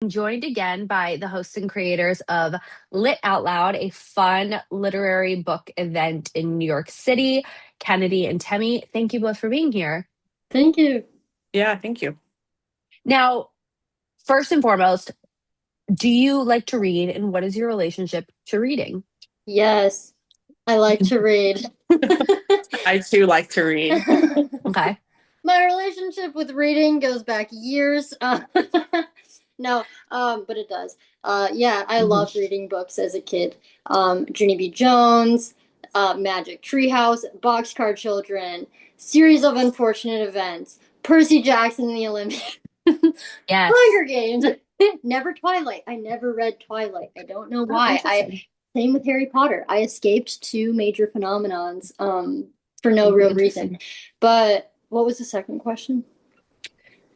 Joined again by the hosts and creators of Lit Out Loud, a fun literary book event in New York City, Kennedy and Temi. Thank you both for being here. Thank you. Yeah, thank you. Now, first and foremost, do you like to read, and what is your relationship to reading? Yes, I like to read. I too like to read. Okay. My relationship with reading goes back years. No, but it does. Yeah, I loved reading books as a kid. Junie B. Jones, Magic Treehouse, Boxcar Children, Series of Unfortunate Events, Percy Jackson and the Olympians, Yes. Hunger Games. Never Twilight. I never read Twilight. I don't know why. Same with Harry Potter. I escaped two major phenomenons for no real reason. But what was the second question?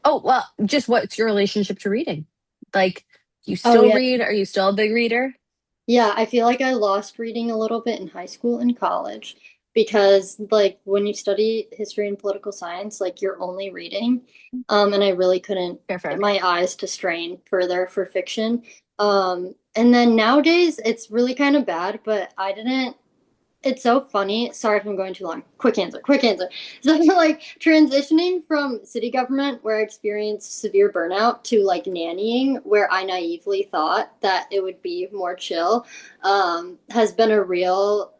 Oh, well, just what's your relationship to reading? Like, you still yeah. read? Are you still a big reader? Yeah, I feel like I lost reading a little bit in high school and college because like when you study history and political science, like you're only reading. And I really couldn't get my eyes to strain further for fiction. And then nowadays it's really kind of bad, but I didn't it's so funny. Sorry if I'm going too long. Quick answer. Quick answer. So, like, transitioning from city government, where I experienced severe burnout, to like nannying, where I naively thought that it would be more chill, has been a real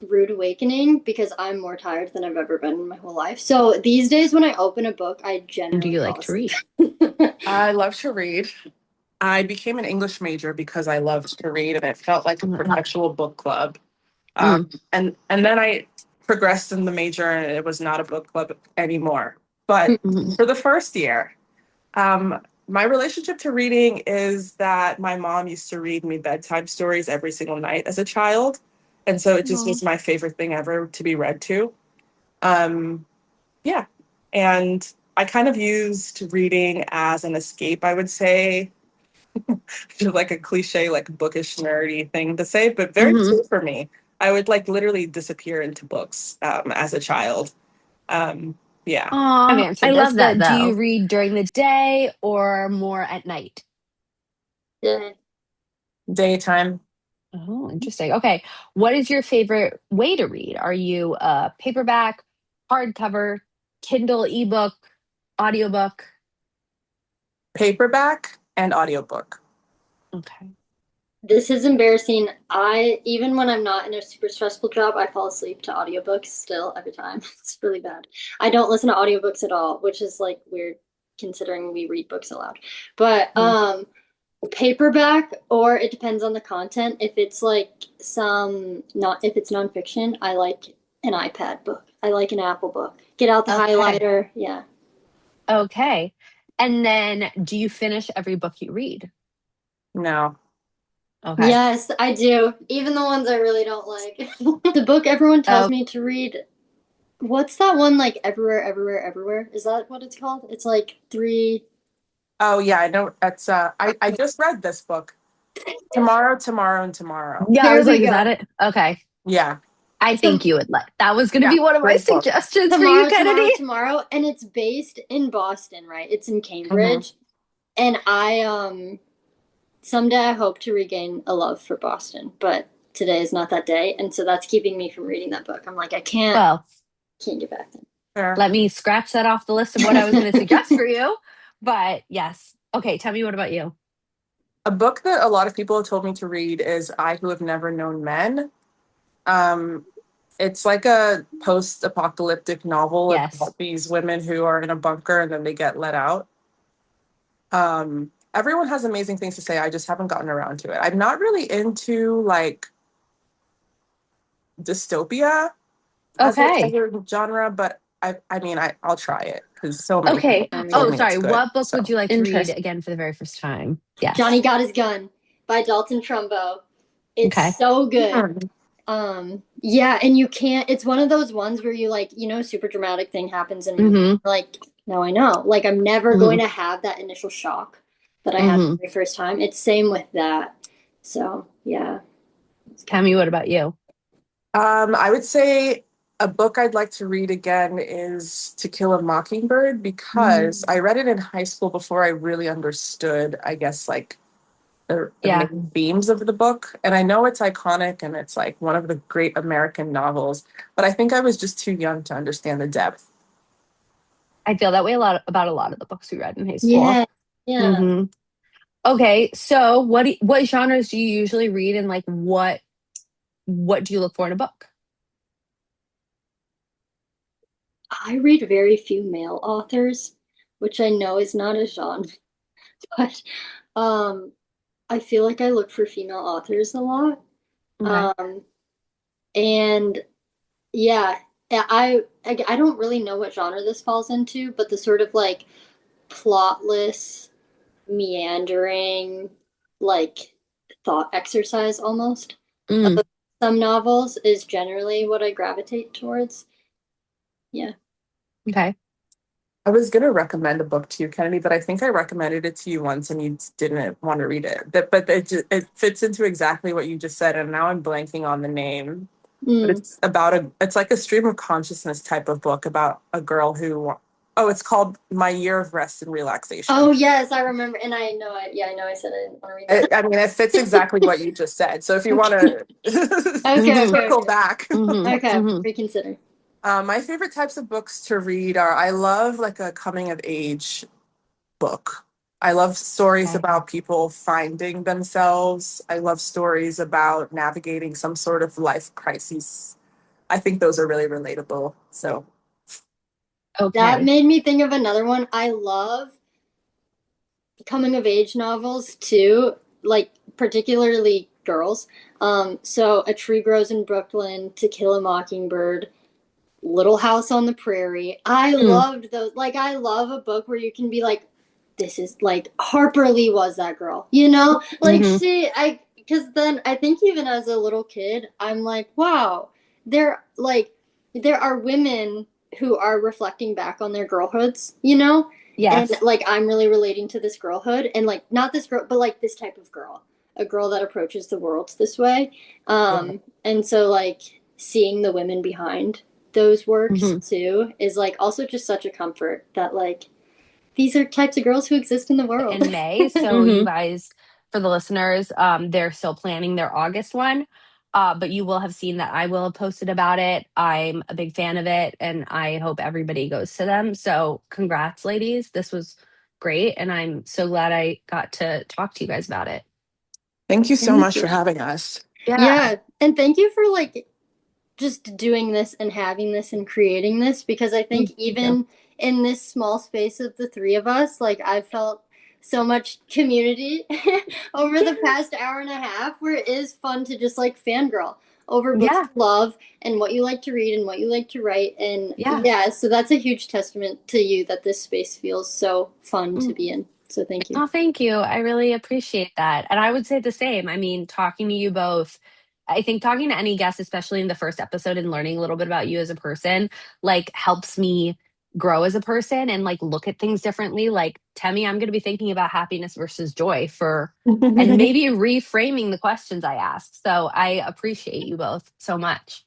rude awakening because I'm more tired than I've ever been in my whole life. So these days, when I open a book, I Do generally you fall like to read? asleep. I love to read. I became an English major because I loved to read, and it felt like a perpetual book club. And then I progressed in the major, and it was not a book club anymore. But for the first year, my relationship to reading is that my mom used to read me bedtime stories every single night as a child, and so it just was my favorite thing ever to be read to. Um, yeah, and I kind of used reading as an escape, I would say, which is like a cliche, like bookish, nerdy thing to say, but very true for me. I would like literally disappear into books as a child. Yeah. Aw, I love that. Do you though. read during the day or more at night? Yeah. Daytime. Oh, interesting. Okay. What is your favorite way to read? Are you a paperback, hardcover, Kindle, ebook, audiobook? Paperback and audiobook. Okay. This is embarrassing. I even when I'm not in a super stressful job, I fall asleep to audiobooks still every time. It's really bad. I don't listen to audiobooks at all, which is like weird considering we read books aloud. But paperback or it depends on the content. If it's like some not if it's nonfiction, I like an iPad book. I like an Apple book. Get out the Okay. highlighter. Yeah. Okay. And then do you finish every book you read? No. Okay. Yes, I do. Even the ones I really don't like. The book everyone tells Oh, me to read. What's that one like everywhere, everywhere, everywhere? Is that what it's called? It's like three. Oh yeah, I know. That's I just read this book. Tomorrow, tomorrow, and tomorrow. yeah, I There was we like, is go. that it? Okay. Yeah. I think So you would like that was going to Yeah. be one of my Great book. suggestions for you, tomorrow, Kennedy. tomorrow, tomorrow, and it's based in Boston, right? It's in Cambridge, and I someday I hope to regain a love for Boston, but today is not that day, and so that's keeping me from reading that book. I'm like, I Well, can't get back then. Fair. let me scratch that off the list of what I was going to suggest for you. But yes. Okay, tell me what about you? A book that a lot of people have told me to read is I Who Have Never Known Men. Um, it's like a post-apocalyptic novel Yes. about these women who are in a bunker and then they get let out. Everyone has amazing things to say. I just haven't gotten around to it. I'm not really into like dystopia as Okay. a genre, but I'll try it because so many people Okay. have told Oh, me it's sorry. good. What book would So you like to read Interesting. again for the very first time? Yes. Johnny Got His Gun by Dalton Trumbo. It's Okay. so good. Yeah, and you can't it's one of those ones where you like, super dramatic thing happens and like, no, I know. Like I'm never going to have that initial shock that I had the very first time. It's same with that. So, yeah. Tammy, what about you? I would say a book I'd like to read again is To Kill a Mockingbird, because I read it in high school before I really understood, I guess, like the main themes of the book. And I know it's iconic and it's like one of the great American novels, but I think I was just too young to understand the depth. I feel that way about a lot of the books we read in high school. Yeah. Mm-hmm. Okay, so what genres do you usually read, and like what do you look for in a book? I read very few male authors, which I know is not a genre, but um, I feel like I look for female authors a lot. Okay. Um, and yeah, I don't really know what genre this falls into, but the sort of like plotless, meandering, like thought exercise almost of Mm, some novels is generally what I gravitate towards. Yeah. okay. I was going to recommend a book to you, Kennedy, but I think I recommended it to you once and you didn't want to read it. But it fits into exactly what you just said, and now I'm blanking on the name. But Mm. it's like a stream of consciousness type of book about a girl who, oh, it's called My Year of Rest and Relaxation. Oh yes, I remember, and I know it. Yeah, I know I said I didn't want to read that. I mean, it fits exactly what you just said. So if you want to Okay, okay, circle okay. back. Okay, reconsider. My favorite types of books to read are, I love like a coming of age book. I love stories Okay. about people finding themselves. I love stories about navigating some sort of life crises. I think those are really relatable. So, That Okay. made me think of another one. I love coming of age novels too, like particularly girls. So A Tree Grows in Brooklyn, To Kill a Mockingbird, Little House on the Prairie. I Mm, loved those. Like, I love a book where you can be like, this is like Harper Lee was that girl, you know? Like, hmm because then I think even as a little kid, I'm like, wow, there, like, there are women who are reflecting back on their girlhoods, you know? And Yes. like, I'm really relating to this girlhood and like, not this girl, but like this type of girl, a girl that approaches the world this way. yeah. And so, like, seeing the women behind those works hmm too is like also just such a comfort that like these are types of girls who exist in the world. In May. So you guys, for the listeners, they're still planning their August one. But you will have seen that I will have posted about it. I'm a big fan of it, and I hope everybody goes to them. So congrats, ladies. This was great, and I'm so glad I got to talk to you guys about it. Thank you so Thank much you. for having us. Yeah. Yeah, and thank you for like just doing this and having this and creating this because I think Thank you. even in this small space of the three of us, like I've felt so much community over the past hour and a half where it is fun to just like fangirl over books Yeah. you love and what you like to read and what you like to write. And Yeah. yeah, so that's a huge testament to you that this space feels so fun to Mm. be in. So thank you. Oh, thank you. I really appreciate that. And I would say the same. I mean, talking to you both, I think talking to any guest, especially in the first episode and learning a little bit about you as a person, like helps me grow as a person and like look at things differently. Like, Temi, I'm going to be thinking about happiness versus joy and maybe reframing the questions I ask. So I appreciate you both so much.